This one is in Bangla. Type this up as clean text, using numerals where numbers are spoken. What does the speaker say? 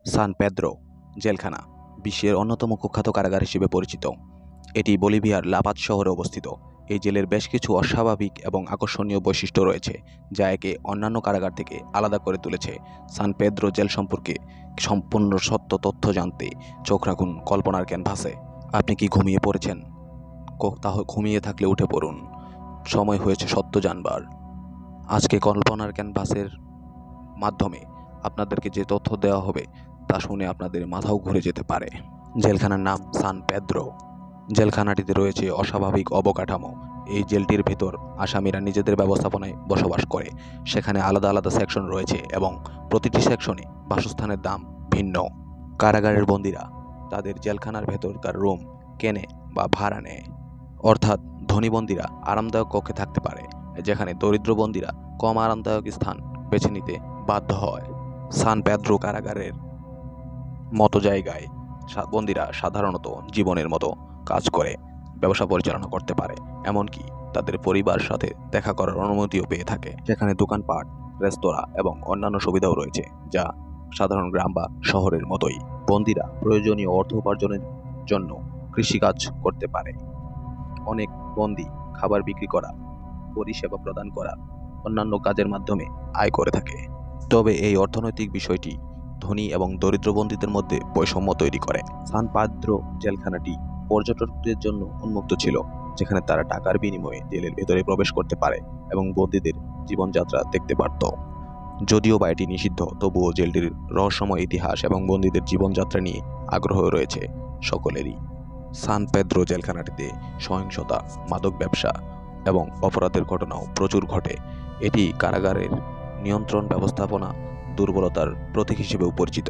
সান পেদ্রো জেলখানা বিশ্বের অন্যতম কুখ্যাত কারাগার হিসেবে পরিচিত। এটি বলিভিয়ার লাপাজ শহরে অবস্থিত। এই জেলের বেশ কিছু অস্বাভাবিক এবং আকর্ষণীয় বৈশিষ্ট্য রয়েছে, যা একে অন্যান্য কারাগার থেকে আলাদা করে তুলেছে। সান পেদ্রো জেল সম্পর্কে সম্পূর্ণ সত্য তথ্য জানতে চোখ রাখুন কল্পনার ক্যানভাসে। আপনি কি ঘুমিয়ে পড়েছেন? ঘুমিয়ে থাকলে উঠে পড়ুন, সময় হয়েছে সত্য জানবার। আজকে কল্পনার ক্যানভাসের মাধ্যমে আপনাদেরকে যে তথ্য দেওয়া হবে তা শুনে আপনাদের মাথাও ঘুরে যেতে পারে। জেলখানার নাম সান পেদ্রো। জেলখানাটিতে রয়েছে অস্বাভাবিক অবকাঠামো। এই জেলটির ভেতর আসামিরা নিজেদের ব্যবস্থাপনায় বসবাস করে। সেখানে আলাদা আলাদা সেকশন রয়েছে এবং প্রতিটি সেকশনে বাসস্থানের দাম ভিন্ন। কারাগারের বন্দীরা তাদের জেলখানার ভেতরকার রুম কেনে বা ভাড়া নেয়, অর্থাৎ ধনী বন্দীরা আরামদায়ক কক্ষে থাকতে পারে, যেখানে দরিদ্র বন্দীরা কম আরামদায়ক স্থান বেছে নিতে বাধ্য হয়। সান পেদ্রো কারাগারের মতো জায়গায় বন্দীরা সাধারণত জীবনের মতো কাজ করে, ব্যবসা পরিচালনা করতে পারে, এমনকি তাদের পরিবারের সাথে দেখা করার অনুমতিও পেয়ে থাকে। সেখানে দোকানপাট, রেস্তোরাঁ এবং অন্যান্য সুবিধাও রয়েছে, যা সাধারণ গ্রাম বা শহরের মতোই। বন্দীরা প্রয়োজনীয় অর্থ উপার্জনের জন্য কৃষিকাজ করতে পারে। অনেক বন্দী খাবার বিক্রি করা, পরিষেবা প্রদান করা, অন্যান্য কাজের মাধ্যমে আয় করে থাকে। তবে এই অর্থনৈতিক বিষয়টি ধনী এবং দরিদ্র বন্দীদের মধ্যে বৈষম্য তৈরি করে। সান পেদ্রো জেলখানাটি পর্যটকদের জন্য উন্মুক্ত ছিল, যেখানে তারা টাকার বিনিময়ে জেলের ভেতরে প্রবেশ করতে পারে এবং বন্দীদের জীবনযাত্রা দেখতে পারত। যদিও বা এটি নিষিদ্ধ, তবুও জেলটির রহস্যময় ইতিহাস এবং বন্দীদের জীবনযাত্রা নিয়ে আগ্রহ রয়েছে সকলেরই। সান পেদ্রো জেলখানাটিতে সহিংসতা, মাদক ব্যবসা এবং অপরাধের ঘটনাও প্রচুর ঘটে। এটি কারাগারের নিয়ন্ত্রণ ব্যবস্থাপনা দুর্বলতার প্রতীক হিসেবেও পরিচিত।